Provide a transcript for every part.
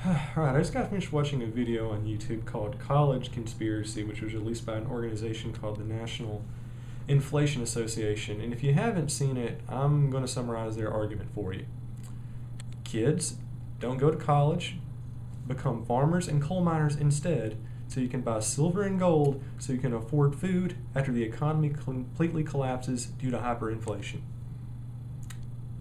Alright, I just got finished watching a video on YouTube called College Conspiracy, which was released by an organization called the National Inflation Association. And if you haven't seen it, I'm going to summarize their argument for you. Kids, don't go to college, become farmers and coal miners instead, so you can buy silver and gold so you can afford food after the economy completely collapses due to hyperinflation.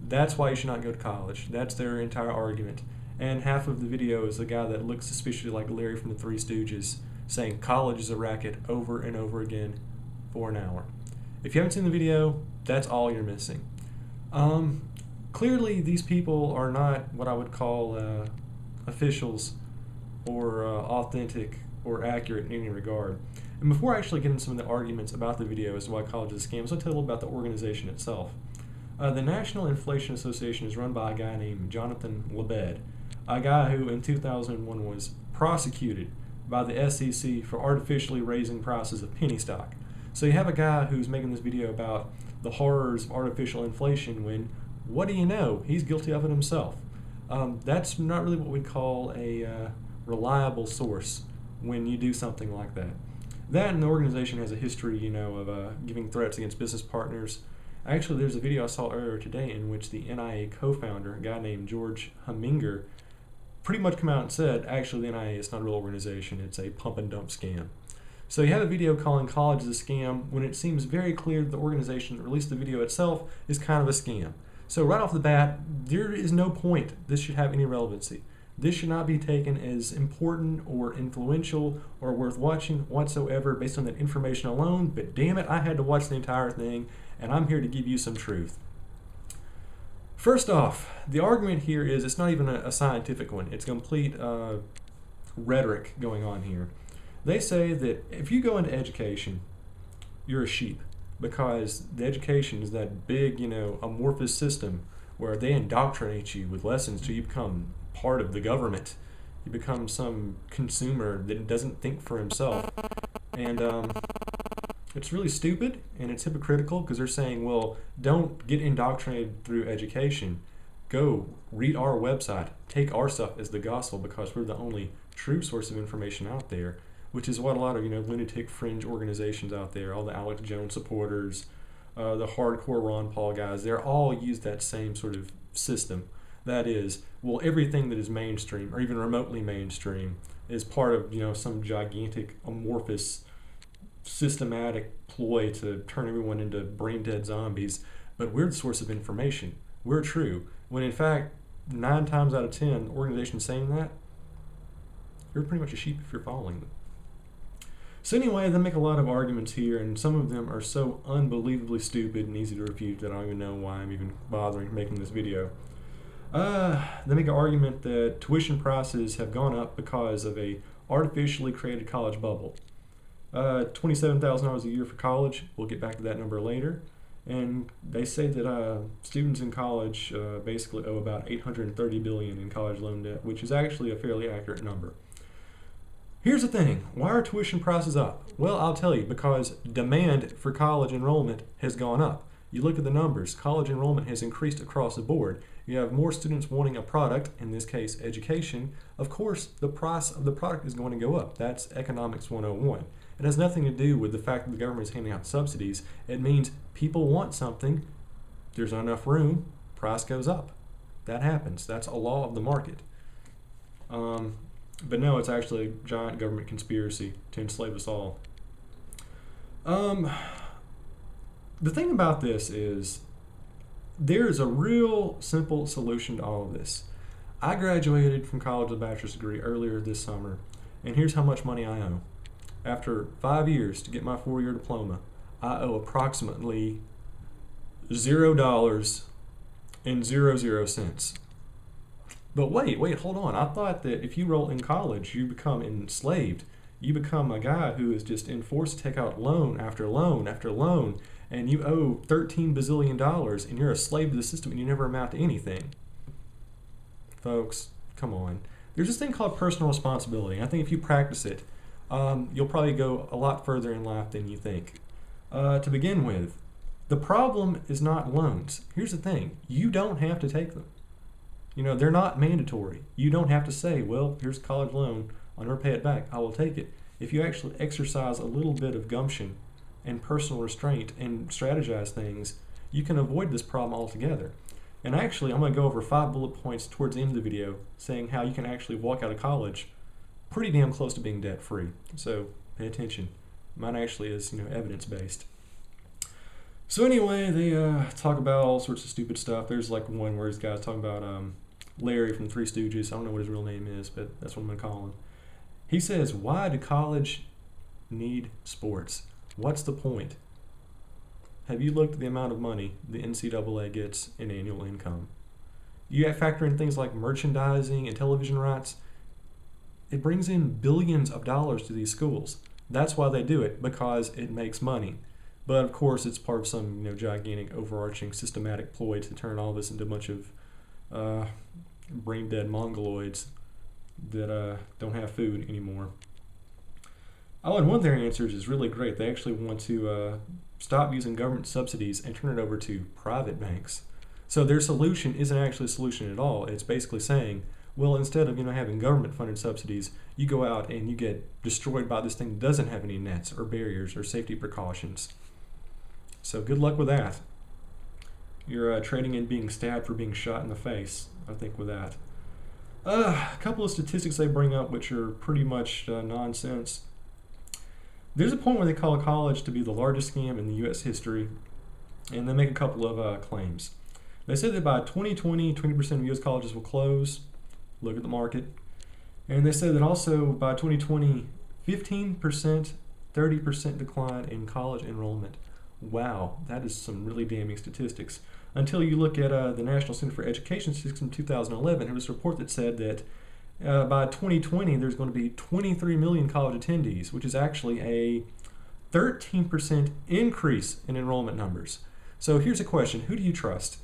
That's why you should not go to college. That's their entire argument. And half of the video is a guy that looks suspiciously like Larry from the Three Stooges saying college is a racket over and over again for an hour. If you haven't seen the video, that's all you're missing. Clearly, these people are not what I would call officials or authentic or accurate in any regard. And before I actually get into some of the arguments about the video as to why college is a scam, I'll tell you a little about the organization itself. The National Inflation Association is run by a guy named Jonathan Lebed, a guy who in 2001 was prosecuted by the SEC for artificially raising prices of penny stock. So you have a guy who's making this video about the horrors of artificial inflation when, what do you know, he's guilty of it himself. That's not really what we'd call a reliable source when you do something like that. That and the organization has a history, of giving threats against business partners. Actually, there's a video I saw earlier today in which the NIA co-founder, a guy named George Huminger, pretty much come out and said, actually, the NIA is not a real organization, it's a pump and dump scam. So you have a video calling college a scam when it seems very clear that the organization that released the video itself is kind of a scam. So right off the bat, there is no point this should have any relevancy. This should not be taken as important or influential or worth watching whatsoever based on that information alone, but damn it, I had to watch the entire thing, and I'm here to give you some truth. First off, the argument here is it's not even a scientific one. It's complete rhetoric going on here. They say that if you go into education, you're a sheep because the education is that big, amorphous system where they indoctrinate you with lessons till you become part of the government. You become some consumer that doesn't think for himself. And it's really stupid and it's hypocritical because they're saying, well, don't get indoctrinated through education. Go read our website. Take our stuff as the gospel because we're the only true source of information out there, which is what a lot of lunatic fringe organizations out there, all the Alex Jones supporters, the hardcore Ron Paul guys, they're all use that same sort of system. That is, well, everything that is mainstream or even remotely mainstream is part of some gigantic amorphous systematic ploy to turn everyone into brain dead zombies. But we're the source of information. We're true. When in fact, 9 times out of 10 organizations saying that, you're pretty much a sheep if you're following them. So anyway, they make a lot of arguments here, and some of them are so unbelievably stupid and easy to refute that I don't even know why I'm even bothering making this video. They make an argument that tuition prices have gone up because of a artificially created college bubble. $27,000 a year for college. We'll get back to that number later. And they say that students in college basically owe about $830 billion in college loan debt, which is actually a fairly accurate number. Here's the thing. Why are tuition prices up? Well, I'll tell you, because demand for college enrollment has gone up. You look at the numbers. College enrollment has increased across the board. You have more students wanting a product, in this case education. Of course, the price of the product is going to go up. That's economics 101. It has nothing to do with the fact that the government is handing out subsidies. It means people want something, there's not enough room, price goes up. That happens. That's a law of the market. But no, it's actually a giant government conspiracy to enslave us all. The thing about this is there is a real simple solution to all of this. I graduated from college with a bachelor's degree earlier this summer, and here's how much money I owe. After 5 years to get my 4-year diploma, I owe approximately $0.00. But wait, hold on. I thought that if you roll in college, you become enslaved. You become a guy who is just enforced to take out loan after loan after loan, and you owe $13 bazillion, and you're a slave to the system, and you never amount to anything. Folks, come on. There's this thing called personal responsibility. I think if you practice it, you'll probably go a lot further in life than you think. To begin with, the problem is not loans. Here's the thing. You don't have to take them. They're not mandatory. You don't have to say, well, here's a college loan, I'll never pay it back, I will take it. If you actually exercise a little bit of gumption and personal restraint and strategize things, you can avoid this problem altogether. And actually, I'm going to go over 5 bullet points towards the end of the video saying how you can actually walk out of college pretty damn close to being debt-free. So pay attention. Mine actually is, evidence-based. So anyway, they talk about all sorts of stupid stuff. There's like one where this guy's talking about Larry from Three Stooges. I don't know what his real name is, but that's what I'm going to call him. He says, why do college need sports? What's the point? Have you looked at the amount of money the NCAA gets in annual income? You factor in things like merchandising and television rights. It brings in billions of dollars to these schools. That's why they do it, because it makes money. But of course, it's part of some gigantic, overarching, systematic ploy to turn all this into a bunch of brain-dead mongoloids that don't have food anymore. Oh, and one of their answers is really great. They actually want to stop using government subsidies and turn it over to private banks. So their solution isn't actually a solution at all. It's basically saying, well, instead of having government-funded subsidies, you go out and you get destroyed by this thing that doesn't have any nets or barriers or safety precautions. So good luck with that. You're trading in being stabbed for being shot in the face, I think, with that. A couple of statistics they bring up which are pretty much nonsense. There's a point where they call college to be the largest scam in the U.S. history, and they make a couple of claims. They said that by 2020, 20% of U.S. colleges will close. Look at the market. And they said that also by 2020, 15%, 30% decline in college enrollment. Wow, that is some really damning statistics. Until you look at the National Center for Education Statistics in 2011, it was a report that said that by 2020, there's going to be 23 million college attendees, which is actually a 13% increase in enrollment numbers. So here's a question. Who do you trust?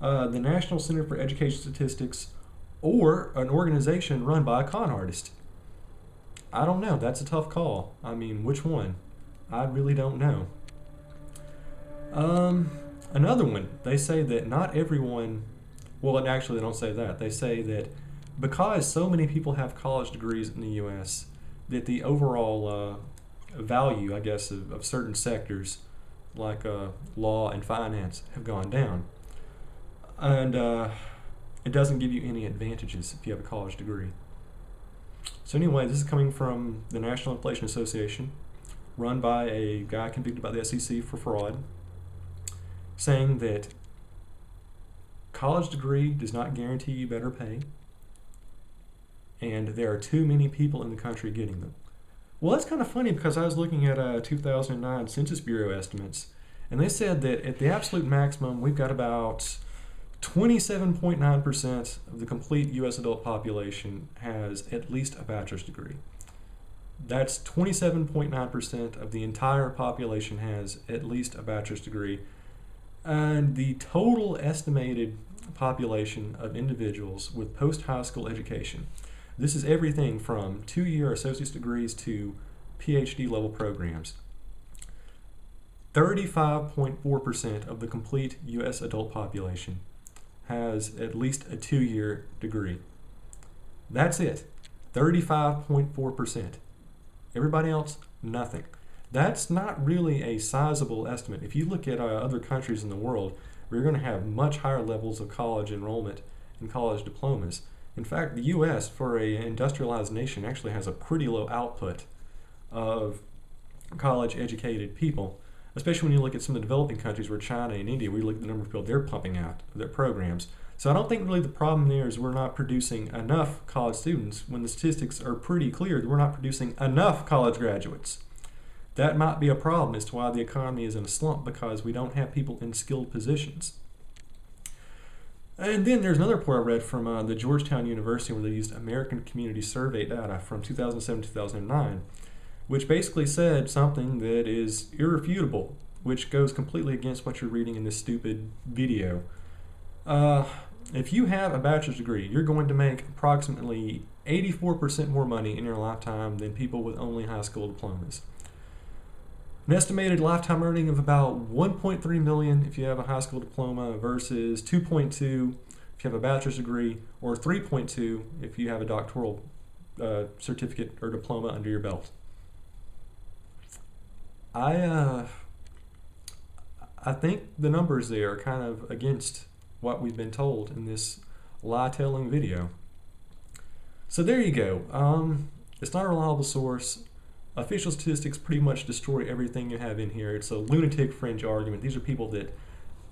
The National Center for Education Statistics or an organization run by a con artist? I don't know. That's a tough call. I mean, which one? I really don't know. Another one, they say that not everyone, well, actually they don't say that. They say that because so many people have college degrees in the U.S., that the overall value, I guess, of certain sectors like law and finance have gone down. And it doesn't give you any advantages if you have a college degree. So anyway, this is coming from the National Inflation Association, run by a guy convicted by the SEC for fraud, saying that college degree does not guarantee you better pay, and there are too many people in the country getting them. Well, that's kind of funny because I was looking at 2009 Census Bureau estimates, and they said that at the absolute maximum, we've got about 27.9% of the complete U.S. adult population has at least a bachelor's degree. That's 27.9% of the entire population has at least a bachelor's degree. And the total estimated population of individuals with post-high school education, this is everything from 2-year associate's degrees to PhD level programs. 35.4% of the complete U.S. adult population has at least a 2-year degree. That's it. 35.4%. Everybody else, nothing. That's not really a sizable estimate. If you look at other countries in the world, we're going to have much higher levels of college enrollment and college diplomas. In fact, the U.S., for an industrialized nation, actually has a pretty low output of college-educated people, especially when you look at some of the developing countries where China and India, we look at the number of people they're pumping out of their programs. So I don't think really the problem there is we're not producing enough college students when the statistics are pretty clear that we're not producing enough college graduates. That might be a problem as to why the economy is in a slump, because we don't have people in skilled positions. And then there's another report I read from the Georgetown University where they used American Community Survey data from 2007-2009, which basically said something that is irrefutable, which goes completely against what you're reading in this stupid video. If you have a bachelor's degree, you're going to make approximately 84% more money in your lifetime than people with only high school diplomas. An estimated lifetime earning of about $1.3 million if you have a high school diploma versus $2.2 if if you have a bachelor's degree, or 3.2 if you have a doctoral certificate or diploma under your belt. I think the numbers there are kind of against what we've been told in this lie-telling video. So there you go. It's not a reliable source. Official statistics pretty much destroy everything you have in here. It's a lunatic fringe argument. These are people that,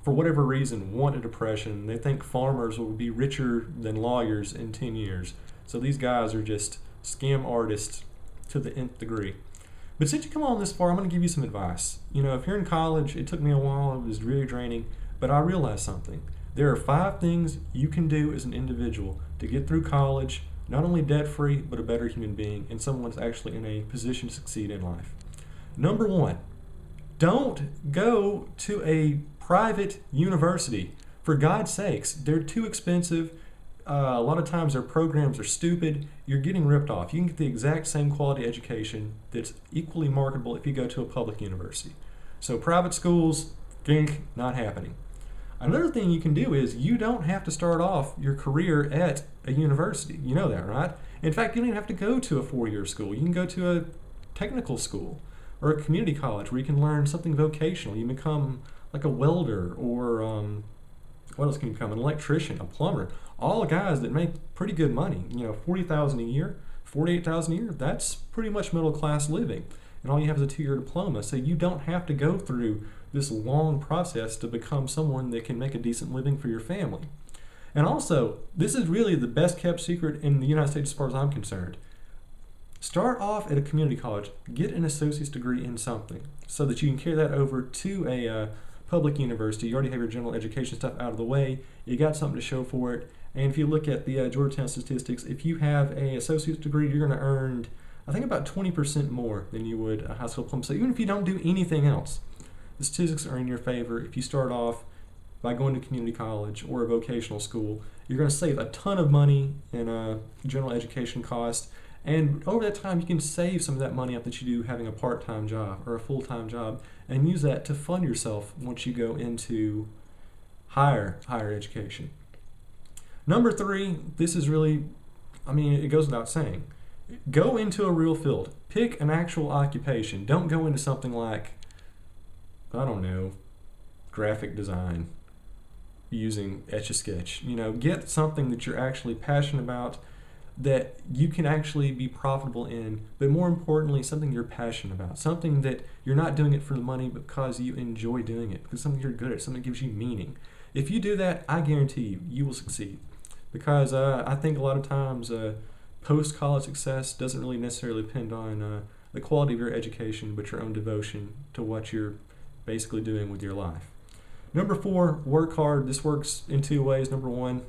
for whatever reason, want a depression. They think farmers will be richer than lawyers in 10 years. So these guys are just scam artists to the nth degree. But since you come on this far, I'm going to give you some advice. You know, if you're in college, it took me a while, it was really draining, but I realized something. There are 5 things you can do as an individual to get through college, not only debt-free, but a better human being, and someone that's actually in a position to succeed in life. Number 1, don't go to a private university. For God's sakes, they're too expensive. A lot of times their programs are stupid. You're getting ripped off. You can get the exact same quality education that's equally marketable if you go to a public university. So private schools, not happening. Another thing you can do is you don't have to start off your career at a university. You know that, right? In fact, you don't even have to go to a 4-year school. You can go to a technical school or a community college where you can learn something vocational. You become like a welder, or what else can you become? An electrician, a plumber. All guys that make pretty good money. You know, $40,000 a year, $48,000 a year. That's pretty much middle class living. And all you have is a 2-year diploma. So you don't have to go through this long process to become someone that can make a decent living for your family. And also, this is really the best kept secret in the United States as far as I'm concerned. Start off at a community college, get an associate's degree in something so that you can carry that over to a public university. You already have your general education stuff out of the way. You got something to show for it. And if you look at the Georgetown statistics, if you have an associate's degree, you're going to earn, I think, about 20% more than you would a high school diploma. So even if you don't do anything else, the statistics are in your favor. If you start off by going to community college or a vocational school, you're going to save a ton of money in general education costs. And over that time, you can save some of that money up that you do having a part-time job or a full-time job, and use that to fund yourself once you go into higher education. Number 3, this is really, I mean, it goes without saying. Go into a real field. Pick an actual occupation. Don't go into something like, I don't know, graphic design using Etch-a-Sketch. You know, get something that you're actually passionate about, that you can actually be profitable in, but more importantly, something you're passionate about, something that you're not doing it for the money because you enjoy doing it, because something you're good at, something that gives you meaning. If you do that, I guarantee you will succeed, because I think a lot of times post-college success doesn't really necessarily depend on the quality of your education, but your own devotion to what you're basically doing with your life. Number 4, work hard. This works in 2 ways. Number 1,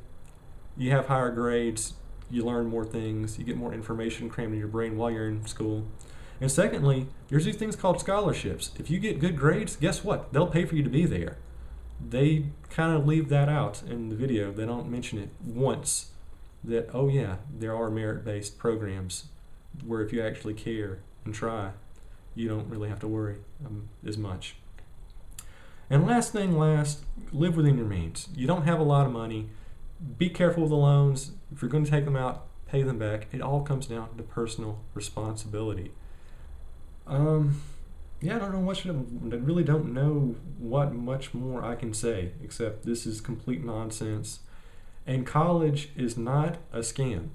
you have higher grades. You learn more things, you get more information crammed in your brain while you're in school. And secondly, there's these things called scholarships. If you get good grades, guess what? They'll pay for you to be there. They kind of leave that out in the video. They don't mention it once, that, oh yeah, there are merit-based programs where if you actually care and try, you don't really have to worry as much. And last, live within your means. You don't have a lot of money. Be careful with the loans. If you're going to take them out, pay them back. It all comes down to personal responsibility. I don't know I really don't know what much more I can say, except this is complete nonsense. And college is not a scam.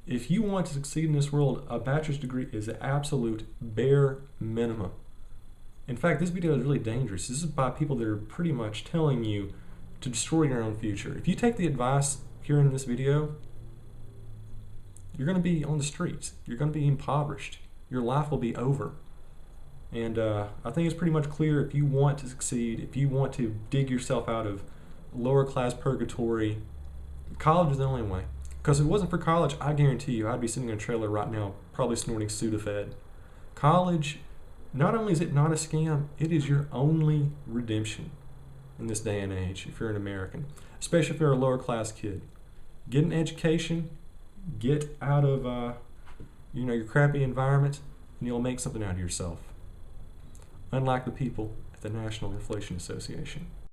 If you want to succeed in this world, a bachelor's degree is the absolute bare minimum. In fact, this video is really dangerous. This is by people that are pretty much telling you to destroy your own future. If you take the advice here in this video, you're going to be on the streets. You're going to be impoverished. Your life will be over. And I think it's pretty much clear, if you want to succeed, if you want to dig yourself out of lower class purgatory, college is the only way. Because if it wasn't for college, I guarantee you I'd be sitting in a trailer right now probably snorting Sudafed. College, not only is it not a scam, it is your only redemption in this day and age if you're an American, especially if you're a lower class kid. Get an education, get out of your crappy environment, and you'll make something out of yourself. Unlike the people at the National Inflation Association.